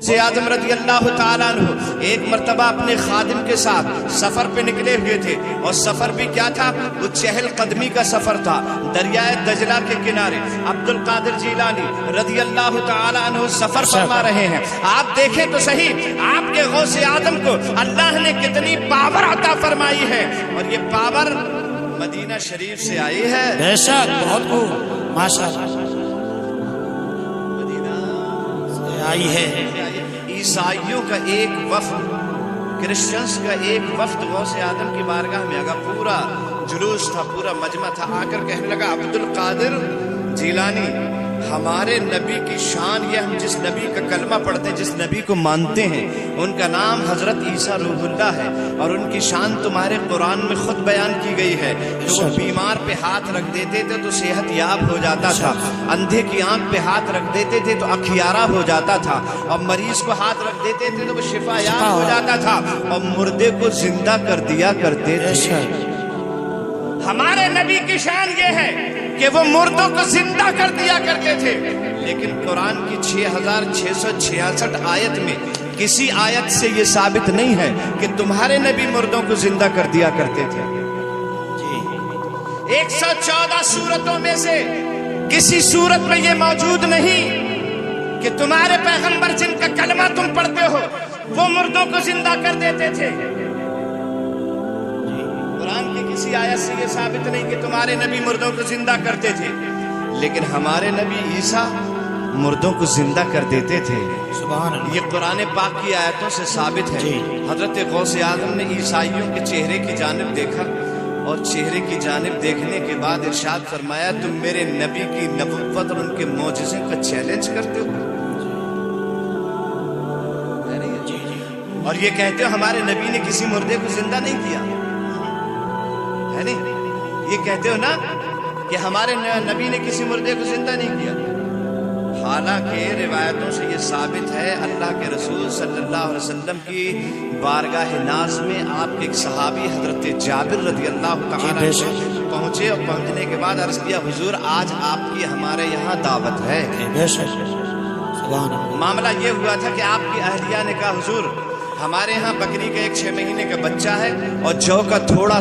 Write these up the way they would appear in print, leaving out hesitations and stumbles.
غوث اعظم رضی اللہ تعالیٰ عنہ ایک مرتبہ اپنے خادم کے ساتھ سفر پہ نکلے ہوئے تھے، اور سفر بھی کیا تھا؟ وہ چہل قدمی کا سفر تھا، دریائے دجلہ کے کنارے عبد القادر جیلانی رضی اللہ تعالیٰ عنہ سفر فرما رہے ہیں۔ آپ دیکھیں تو صحیح آپ کے غوث اعظم کو اللہ نے کتنی پاور عطا فرمائی ہے، اور یہ پاور مدینہ شریف سے آئی ہے۔ بے شک، بہت خوب، ماشاءاللہ آئی ہے۔ عیسائیوں کا ایک وفد، کرسچنز کا ایک وفد غوث اعظم کی بارگاہ میں آگا، پورا جلوس تھا، پورا مجمع تھا، آ کر کہنے لگا عبد القادر جیلانی، ہمارے نبی کی شان یہ، ہم جس نبی کا کلمہ پڑھتے ہیں، جس نبی کو مانتے ہیں، ان کا نام حضرت عیسیٰ روح اللہ ہے، اور ان کی شان تمہارے قرآن میں خود بیان کی گئی ہے کہ وہ بیمار پہ ہاتھ رکھ دیتے تھے تو صحت یاب ہو جاتا تھا، اندھے کی آنکھ پہ ہاتھ رکھ دیتے تھے تو اکھیارا ہو جاتا تھا، اور مریض کو ہاتھ رکھ دیتے تھے تو وہ شفا یاب ہو جاتا تھا، اور مردے کو زندہ کر دیا کرتے تھے۔ ہمارے نبی کی شان یہ ہے کہ وہ مردوں کو زندہ کر دیا کرتے تھے، لیکن قرآن کی 6666 آیت میں کسی آیت سے یہ ثابت نہیں ہے کہ تمہارے نبی مردوں کو زندہ کر دیا کرتے تھے۔ 114 سورتوں میں سے کسی سورت میں یہ موجود نہیں کہ تمہارے پیغمبر جن کا کلمہ تم پڑھتے ہو وہ مردوں کو زندہ کر دیتے تھے۔ قرآن کی کسی آیت سے یہ ثابت نہیں کہ تمہارے نبی مردوں کو زندہ کرتے تھے، لیکن ہمارے نبی عیسیٰ مردوں کو زندہ کر دیتے تھے۔ سبحان اللہ، یہ قرآن پاک کی آیتوں سے ثابت ہے۔ حضرت غوث اعظم نے عیسائیوں کے چہرے کی جانب دیکھا، اور چہرے کی جانب دیکھنے کے بعد ارشاد فرمایا تم میرے نبی کی نبوت اور ان کے معجزے کا چیلنج کرتے ہو، اور یہ کہتے ہو ہمارے نبی نے کسی مردے کو زندہ نہیں کیا، ہے نہیں؟ یہ کہتے ہو نا کہ ہمارے نبی نے کسی مردے کو زندہ نہیں کیا، حالانکہ روایتوں سے یہ ثابت ہے اللہ کے رسول صلی اللہ علیہ وسلم کی بارگاہ ناز میں آپ کے ایک صحابی حضرت جابر رضی اللہ تعالیٰ عنہ پہنچے، اور پہنچنے کے بعد عرض کیا حضور آج آپ کی ہمارے یہاں دعوت ہے۔ معاملہ یہ ہوا تھا کہ آپ کی اہلیہ نے کہا حضور ہمارے ہاں بکری کا ایک 6 مہینے کا بچہ ہے اور جو کا تھوڑا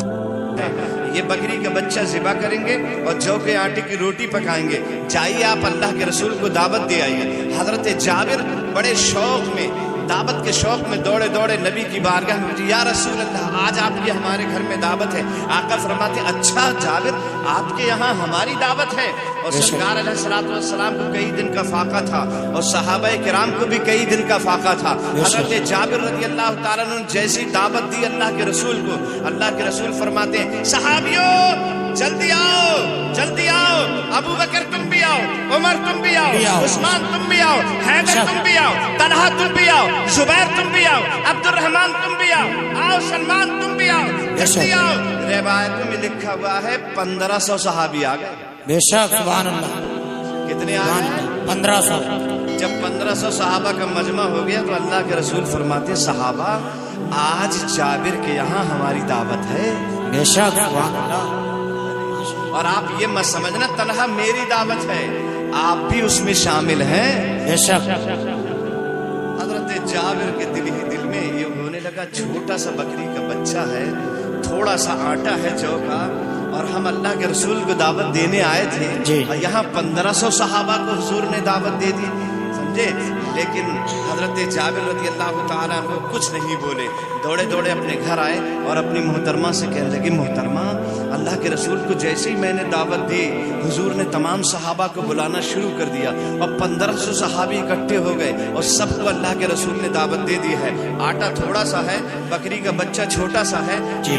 ہے، یہ بکری کا بچہ ذبح کریں گے اور جو کے آٹے کی روٹی پکائیں گے، چاہیے آپ اللہ کے رسول کو دعوت دے آئیے۔ حضرت جابر بڑے شوق میں، دعوت کے شوق میں دوڑے دوڑے نبی کی بارگاہ میں، یا رسول اللہ آج آپ کی ہمارے گھر میں دعوت ہے۔ آقا فرماتے اچھا جابر آپ کے یہاں ہماری دعوت ہے؟ اور سرکار علیہ الصلوۃ والسلام کو کئی دن کا فاقہ تھا، اور صحابہ کرام کو بھی کئی دن کا فاقہ تھا۔ حضرت جابر رضی اللہ تعالیٰ عنہ جیسی دعوت دی اللہ کے رسول کو، اللہ کے رسول فرماتے ہیں صحابیوں جلدی آؤ جلدی آؤ، ابو بکر تم بھی آؤ، عمر تم بھی آؤ، عثمان تم بھی آؤ، حیدر تم بھی آؤ، طلحہ تم بھی آؤ، زبیر تم بھی آؤ، عبد الرحمن تم بھی آؤ، آؤ سلمان تم بھی آؤ، جلدی آؤ۔ روایتوں میں لکھا ہوا ہے 1500 صحابی آ گئے۔ بے شک، سبحان اللہ، کتنے آ گئے؟ 1500۔ جب 1500 صحابہ کا مجمع ہو گیا تو اللہ کے رسول فرماتے صحابہ آج جابر کے یہاں ہماری دعوت ہے۔ بے شک، سبحان اللہ۔ اور آپ یہ مت سمجھنا تنہا میری دعوت ہے، آپ بھی اس میں شامل ہیں۔ بے شک۔ حضرت جابر کے دل ہی دل میں یہ ہونے لگا چھوٹا سا بکری کا بچہ ہے، تھوڑا سا آٹا ہے جو کا، اور ہم اللہ کے رسول کو دعوت دینے آئے تھے، اور یہاں 1500 صحابہ کو حضور نے دعوت دے دی، سمجھے؟ لیکن حضرت جابر رضی اللہ تعالیٰ عنہ کچھ نہیں بولے، دوڑے دوڑے اپنے گھر آئے اور اپنی محترمہ سے کہنے لگے محترمہ اللہ کے رسول کو جیسے ہی میں نے دعوت دی حضور نے تمام صحابہ کو بلانا شروع کر دیا، اور 1500 صحابی اکٹھے ہو گئے اور سب کو اللہ کے رسول نے دعوت دے دی ہے۔ آٹا تھوڑا سا ہے، بکری کا بچہ چھوٹا سا ہے،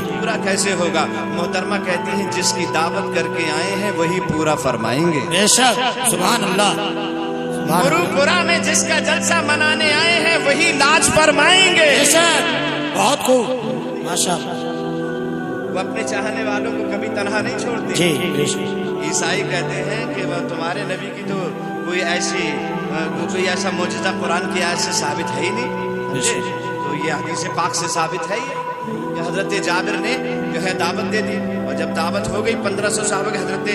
پورا کیسے ہوگا؟ محترمہ کہتی ہیں جس کی دعوت کر کے آئے ہیں وہی پورا فرمائیں گے۔ بے شک، سبحان اللہ۔ گرو پورا میں جس کا جلسہ منانے آئے ہیں وہی لاج فرمائیں گے۔ بے شک، بہت خوب، ماشاءاللہ۔ وہ اپنے چاہنے والوں کو کبھی تنہا نہیں چھوڑتے۔ عیسائی کہتے ہیں کہ وہ تمہارے نبی کی تو کوئی ایسا معجزہ قرآن کی آیت سے ثابت ہے ہی نہیں، تو یہ حدیث پاک سے ثابت ہے कि हजरत जाबिर ने जो है दावत दे दी। और जब दावत हो गई 1500 साहबा के, हजरत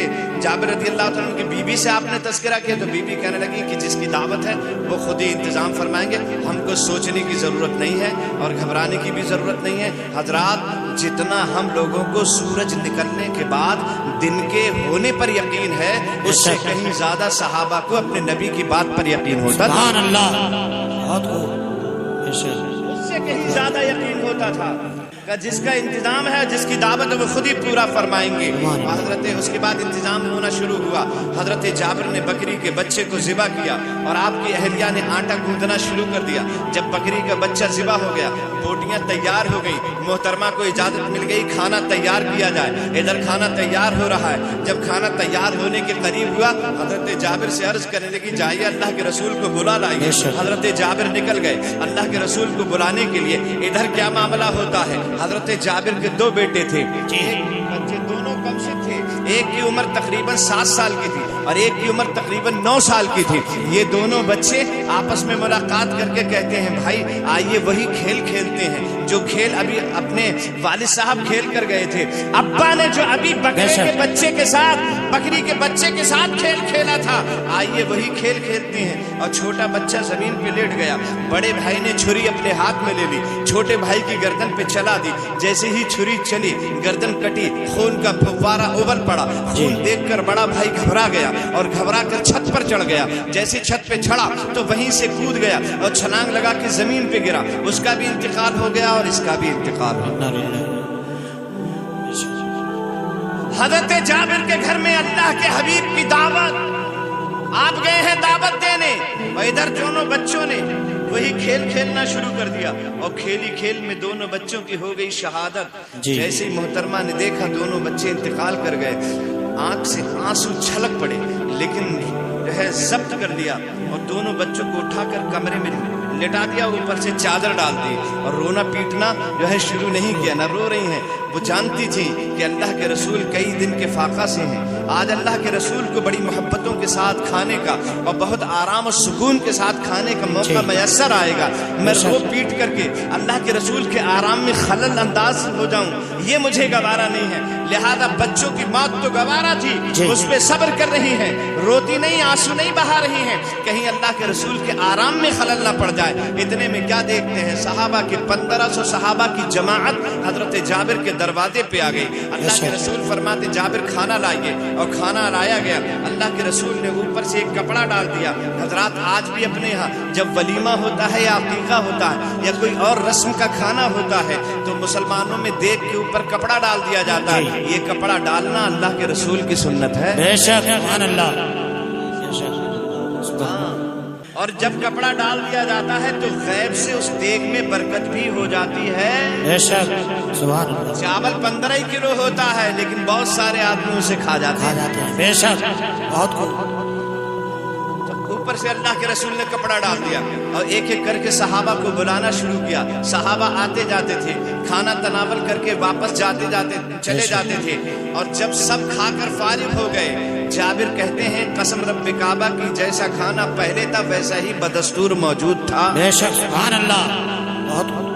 जाबिर रज़ी अल्लाह तआला अन्हु की बीबी से आपने तस्करा किया तो बीबी कहने लगी कि जिसकी दावत है वो खुद ही इंतजाम फरमाएंगे, हमको सोचने की जरूरत नहीं है और घबराने की भी जरूरत नहीं है। हजरात, जितना हम लोगों को सूरज निकलने के बाद दिन के होने पर यकीन है, उससे कहीं ज्यादा सहाबा को अपने नबी की बात पर यकीन होता था। सुभान अल्लाह, बहुत खूब। उससे कहीं ज्यादा यकीन होता था कि जिसका इंतजाम है, जिसकी दावत है, वो खुद ही पूरा फरमाएंगे। हजरत उसके बाद इंतजाम होना शुरू हुआ। हजरत जाबिर ने बकरी के बच्चे को ज़िबा किया और आपकी अहलिया ने आटा गूंदना शुरू कर दिया। जब बकरी का बच्चा ज़िबा हो गया, बोटियां तैयार हो गई, मोहतरमा को इजाजत मिल गई खाना तैयार किया जाए। इधर खाना तैयार हो रहा है। जब खाना तैयार होने के करीब हुआ, हजरत जाबिर से अर्ज करने लगी, जाइए अल्लाह के रसूल को बुला लाइए। हजरत जाबिर निकल गए अल्लाह के रसूल को बुलाने के लिए। इधर क्या मामला होता है, हजरत जाबिर के दो बेटे थे, बच्चे दोनों कम से थे। एक की उम्र तकरीबन 7 साल की थी और एक की उम्र तकरीबन 9 साल की थी। ये दोनों बच्चे आपस में मुलाकात करके कहते हैं, भाई आइए वही खेल खेलते हैं जो खेल अभी अपने वालिद साहब खेल कर गए थे। अब्बा ने जो अभी बकरे के बच्चे के साथ, बकरी के बच्चे के साथ खेल खेला था, आइए वही खेल खेलते हैं। और छोटा बच्चा जमीन पे लेट गया। बड़े भाई ने छुरी अपने हाथ में ले ली, छोटे भाई की गर्दन पे चला दी। जैसे ही छुरी चली, गर्दन कटी, खून का फव्वारा उबल पड़ा। खून देखकर बड़ा भाई घबरा गया और घबरा कर छत पर चढ़ गया। जैसे छत पे चढ़ा तो वहीं से कूद गया और छलांग लगा के जमीन पे गिरा। उसका भी इंतकाल हो गया और इसका भी इंतकाल हो गया। हजरत जाबिर के घर में अल्लाह के हबीब की दावत, आप गए हैं दावत देने, और इधर दोनों बच्चों ने वही खेल खेलना शुरू कर दिया। और खेली खेल में दोनों बच्चों की हो गई शहादत। जैसे ही मोहतरमा ने देखा दोनों बच्चे इंतकाल कर गए, आंख से आंसू छलक पड़े, लेकिन जो है जब्त कर लिया और दोनों बच्चों को उठाकर कमरे में लेटा दिया, ऊपर से चादर डाल दी और रोना पीटना जो है शुरू नहीं किया। ना रो रही हैं, वो जानती थी कि अल्लाह के रसूल कई दिन के फाका से हैं। आज अल्लाह के रसूल को बड़ी मोहब्बतों के साथ खाने का और बहुत आराम और सुकून के साथ खाने का मौका मैसर आएगा। मैं रो पीट करके अल्लाह के रसूल के आराम में खलल अंदाज हो जाऊं, ये मुझे गवारा नहीं है। लिहाजा बच्चों की मौत तो गवारा थी, उस पर सब्र कर रही हैं, रोती नहीं, आंसू नहीं बहा रही हैं, कहीं अल्लाह के रसूल के आराम में खलल ना पड़ जाए। इतने में क्या देखते हैं, सहाबा के 1500 सहाबा की जमाअत हजरत जाबिर के दरवाजे पे आ गई। अल्लाह के रसूल फरमाते, जाबिर खाना लाइए, और खाना लाया गया। अल्लाह के रसूल ने ऊपर से एक कपड़ा डाल दिया। हजरात, आज भी अपने यहाँ जब वलीमा होता है या अकीका होता है या कोई और रस्म का खाना होता है तो मुसलमानों में देग के ऊपर कपड़ा डाल दिया जाता है। ये कपड़ा डालना अल्लाह के रसूल की सुन्नत है। बेशक, सुभान अल्लाह। और जब कपड़ा डाल दिया जाता है तो गैब से उस देग में बरकत भी हो जाती है। बेशक, सुभान अल्लाह। चावल 15 ही किलो होता है, लेकिन बहुत सारे आदमी उसे खा जाते हैं। बेशक, बहुत खूब। ऊपर से अल्लाह के रसूल ने कपड़ा डाल दिया और एक एक करके सहाबा को बुलाना शुरू किया। सहाबा आते जाते थे, खाना तनावल करके वापस जाते जाते चले जाते थे। और जब सब खाकर फारिग हो गए, जाबिर कहते हैं, कसम रब्बे काबा की, जैसा खाना पहले था वैसा ही बदस्तूर मौजूद था। बेशक, सुभान अल्लाह।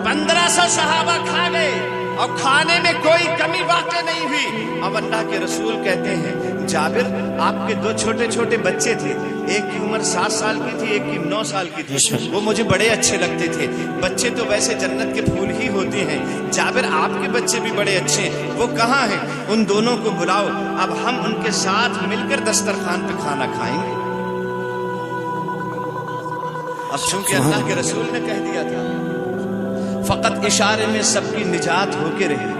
1500 सहाबा खा गए और खाने में कोई कमी वाक़ई नहीं हुई। अब अल्लाह के रसूल कहते हैं, जाबिर आपके 2 छोटे छोटे बच्चे थे, एक की उम्र 7 साल की थी, एक की 9 साल की थी, वो मुझे बड़े अच्छे लगते थे। बच्चे तो वैसे जन्नत के फूल ही होते हैं, जाबिर आपके बच्चे भी बड़े अच्छे हैं, वो कहाँ हैं? उन दोनों को बुलाओ, अब हम उनके साथ मिलकर दस्तरखान पे खाना खाएंगे। अब चूंकि अल्लाह के रसूल ने कह दिया था, फकत इशारे में सबकी निजात होके रही,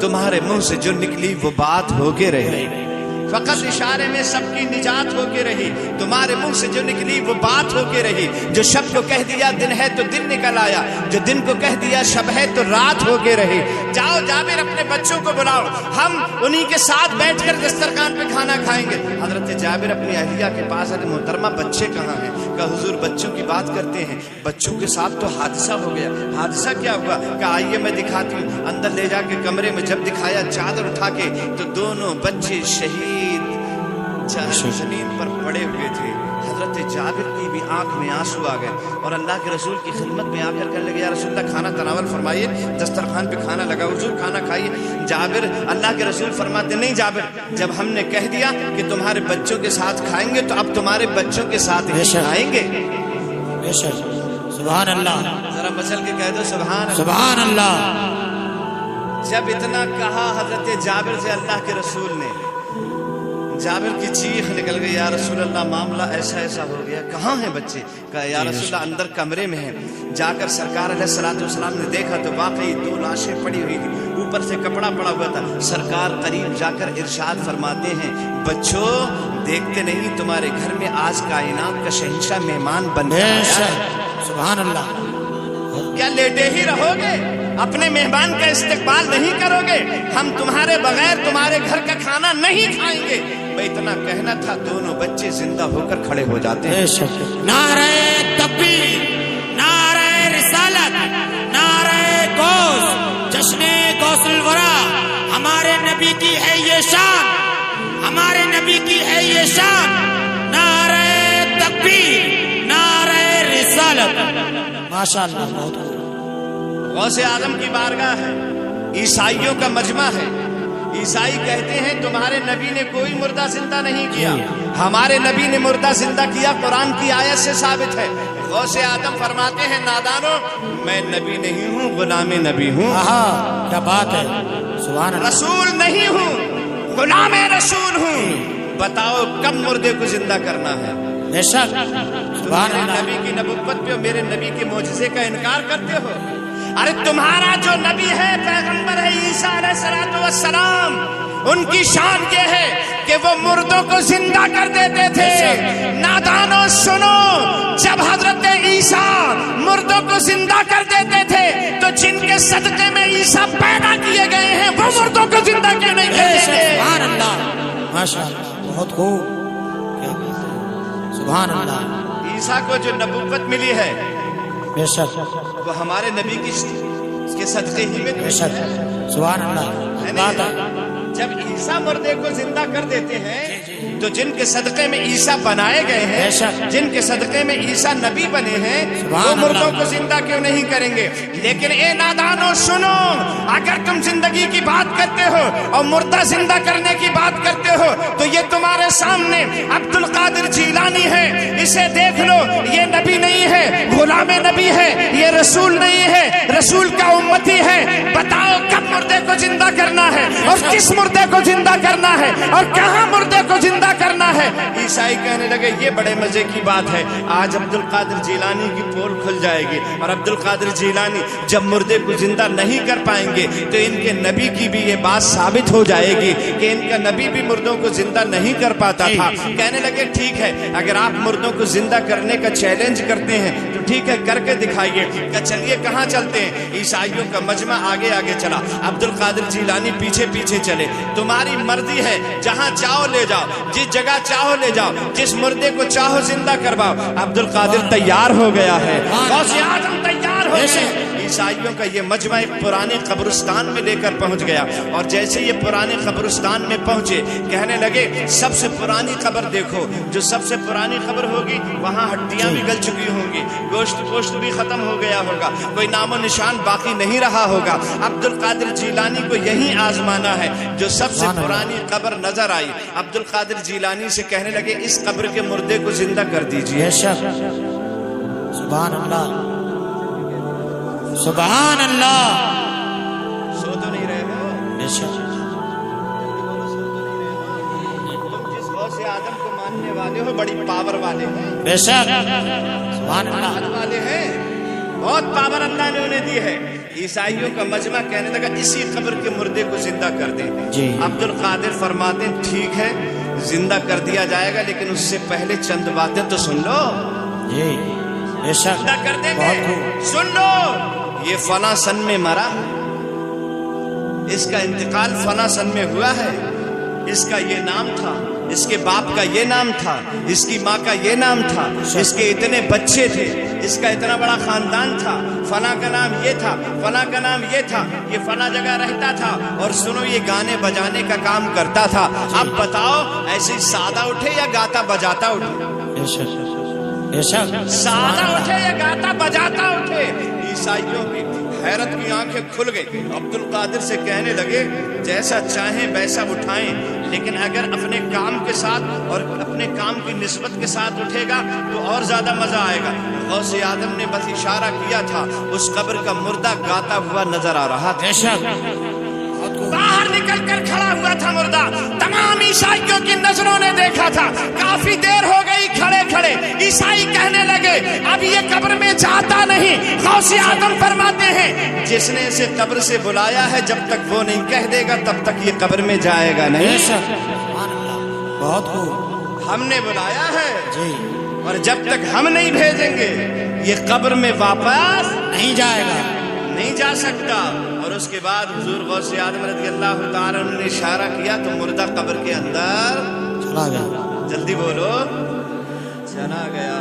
तुम्हारे मुंह से जो निकली वो बात होके रही। फकत इशारे में सबकी निजात होके रही, तुम्हारे मुंह से जो निकली वो बात होके रही। जो शब को कह दिया दिन है तो दिन निकल आया, जो दिन को कह दिया शब है तो रात होके रही। जाओ जाबिर अपने बच्चों को बुलाओ, हम उन्हीं के साथ बैठकर दस्तरखान पे खाना खाएंगे। हजरत जाबिर अपनी अहलिया के पास आए, मोहतरमा बच्चे कहाँ हैं? कहा हुजूर बच्चों की बात करते हैं, बच्चों के साथ तो हादसा हो गया। हादसा क्या हुआ? कहा आइए मैं दिखाती हूँ। अंदर ले जाके कमरे में जब दिखाया, चादर उठा के, तो दोनों बच्चे शहीद जमीन पर पड़े हुए थे। हजरत जाबिर की भी आंख में आंसू आ गए और अल्लाह के रसूल की खिदमत में आकर कहने लगे, या रसूलल्लाह खाना तनावल फरमाइए, दस्तरखान पे खाना लगा, हुजूर खाना खाइए। जाबिर, अल्लाह के रसूल फरमाते, नहीं जाबिर, जब हमने कह दिया कि तुम्हारे बच्चों के साथ खाएंगे तो अब तुम्हारे बच्चों के साथ ही खाएंगे। सुभान अल्लाह, जरा मचल के कह दो सुभान अल्लाह। सुभान अल्लाह। जब इतना कहा हजरत जाबिर से अल्लाह के रसूल ने, जाबिर की चीख निकल गई, या रसूल अल्लाह मामला ऐसा ऐसा हो गया, कहाँ हैं बच्चे? कहा या रसूल अल्लाह अंदर कमरे में हैं। जाकर सरकार अलैहिस्सलाम ने देखा तो वाकई 2 लाशें पड़ी हुई थी, ऊपर से कपड़ा पड़ा हुआ था। सरकार करीब जाकर इरशाद फरमाते हैं, बच्चों देखते नहीं तुम्हारे घर में आज कायनात का शहंशाह मेहमान बन गया है। सुभान अल्लाह। क्या लेटे ही रहोगे? अपने मेहमान का इस्तेकबाल नहीं करोगे? हम तुम्हारे बगैर तुम्हारे घर का खाना नहीं खाएंगे। मैं इतना कहना था, दोनों बच्चे जिंदा होकर खड़े हो जाते हैं। नारे तकबीर, नारे रिसालत, नारे गौस, जश्ने गौसुल वरा, हमारे नबी की है ये शान, हमारे नबी की है ये शान। नारे तकबीर, नारे रिसालत। माशाअल्लाह। गौसे आजम की बारगाह है, ईसाइयों का मजमा है। ईसाई कहते हैं तुम्हारे नबी ने कोई मुर्दा जिंदा नहीं किया, हमारे नबी ने मुर्दा जिंदा किया, कुरान की आयत से साबित है। गौसे आदम फरमाते हैं, नादानो मैं नबी नहीं हूँ, गुलाम नबी हूँ। क्या बात है, सुभान अल्लाह। रसूल नहीं हूँ, गुलाम रसूल हूँ। बताओ कब मुर्दे को जिंदा करना है? बेशक। सुभान अल्लाह। नबी की नबुव्वत पे, मेरे नबी के मोजज़े का इनकार करते हो? अरे तुम्हारा जो नबी है, पैगंबर है ईसा अलैहिस्सलाम, उनकी शान ये है कि वो मुर्दों को जिंदा कर देते थे। नादानो सुनो, जब हजरत ईसा मुर्दों को जिंदा कर देते थे तो जिनके सदके में ईसा पैदा किए गए हैं वो मुर्दों को जिंदा क्यों नहीं करते? सुभान अल्लाह, माशाअल्लाह, बहुत खूब। सुभान अल्लाह। ईसा को जो नबुव्वत मिली है बेशक वो हमारे नबी के सदके ही में। बेशक। सुभान अल्लाह। जब ईसा मुर्दे को जिंदा कर देते हैं तो जिनके सदके में ईसा बनाए गए हैं, जिनके सदके में ईसा नबी बने हैं, वो मुर्दों को जिंदा क्यों नहीं करेंगे? लेकिन ए नादानो सुनो, अगर तुम जिंदगी की बात करते हो और मुर्दा जिंदा करने की बात करते हो तो ये तुम्हारे सामने अब्दुल कादिर जीलानी है, इसे देख लो। ये नबी नहीं है, गुलाम नबी है, ये रसूल नहीं है, रसूल का उम्मती है। बताओ कब मुर्दे को जिंदा करना है और किस मुर्दे को जिंदा करना है और कहां मुर्दे को जिंदा करना है? ईसाई कहने लगे ये बड़े मजे की बात है, आज अब्दुल कादिर जीलानी की पोल खुल जाएगी और अब्दुल कादिर जीलानी जब मुर्दे को जिंदा नहीं कर पाएंगे तो इनके नबी की भी ये बात साबित हो जाएगी कि इनका नबी भी मुर्दों को जिंदा नहीं कर पाता था। कहने लगे ठीक है, अगर आप मुर्दों को जिंदा करने का चैलेंज करते हैं तो ठीक है, करके दिखाइए। क्या चलिए कहाँ चलते हैं? ईसाइयों का मजमा आगे आगे चला, अब्दुल कादिर जीलानी पीछे पीछे चले। तुम्हारी मर्जी है, जहाँ चाहो ले जाओ, जिस जगह चाहो ले जाओ, जिस मुर्दे को चाहो जिंदा करवाओ। अब्दुल कादिर तैयार हो गया है, गौसे आजम तैयार हो गए। ईसाइयों का ये मजमा एक पुराने कब्रिस्तान में लेकर पहुंच गया और जैसे ये पुराने कब्रिस्तान में पहुंचे कहने लगे सबसे पुरानी कब्र देखो। जो सबसे पुरानी कब्र होगी वहां हड्डियां भी गल चुकी होंगी, गोश्त पोश्त भी खत्म हो गया होगा, कोई नामो निशान बाकी नहीं रहा होगा। अब्दुल कादिर जीलानी को यही आजमाना है। जो सबसे पुरानी कब्र नजर आई, अब्दुल कादिर जीलानी से कहने लगे इस कब्र के मुर्दे को जिंदा कर दीजिए। सुभान अल्लाह, सुभान अल्लाह। सो तो नहीं रहे हो? तुम जिस गौसे आदम को मानने वाले हो बड़ी पावर वाले हैं। बेशक। सुभान अल्लाह वाले हैं, बहुत पावर अल्लाह ने उन्हें दी है। ईसाइयों का मजमा कहने लगा इसी कब्र के मुर्दे को जिंदा कर दें। अब्दुल कादिर फरमाते ठीक है जिंदा कर दिया जाएगा, लेकिन उससे पहले चंद बातें तो सुन लो। जिंदा कर देंगे, सुन लो। ये फला सन में मरा, इसका इंतकाल फला सन में हुआ है, इसका ये नाम था, इसके बाप का ये नाम था, इसकी माँ का ये नाम था, इसके इतने बच्चे थे, इसका इतना बड़ा खानदान था, फला का नाम ये था, फला का नाम ये था, ये फला जगह रहता था और सुनो ये गाने बजाने का काम करता था। अब बताओ ऐसे सादा उठे या गाता बजाता उठे? بے شک سادہ اٹھے یا گاتا بجاتا اٹھے. عیسائیوں کی حیرت کی آنکھیں کھل گئی. عبد القادر سے کہنے لگے جیسا چاہیں ویسا اٹھائیں، لیکن اگر اپنے کام کے ساتھ اور اپنے کام کی نسبت کے ساتھ اٹھے گا تو اور زیادہ مزہ آئے گا. غوث اعظم نے بس اشارہ کیا تھا، اس قبر کا مردہ گاتا ہوا نظر آ رہا تھا. بے شک باہر نکل کر کھڑا ہوا تھا مردہ. تمام عیسائیوں کی نظروں نے دیکھا تھا. کافی دیر ہو گئی کھڑے کھڑے. عیسائی کہنے لگے اب یہ قبر میں جاتا نہیں. غوث اعظم فرماتے ہیں جس نے اسے قبر سے بلایا ہے جب تک وہ نہیں کہہ دے گا تب تک یہ قبر میں جائے گا بے نہیں. شک سبحان اللہ. بہت خوب ہم نے بلایا ہے جی، اور جب تک ہم نہیں بھیجیں گے یہ قبر میں واپس نہیں جائے گا. نہیں جا سکتا. اور اس کے بعد حضور غوث اعظم رضی اللہ تعالیٰ عنہ نے اشارہ کیا تو مردہ قبر کے اندر چلا گیا. جلدی بولو چلا گیا.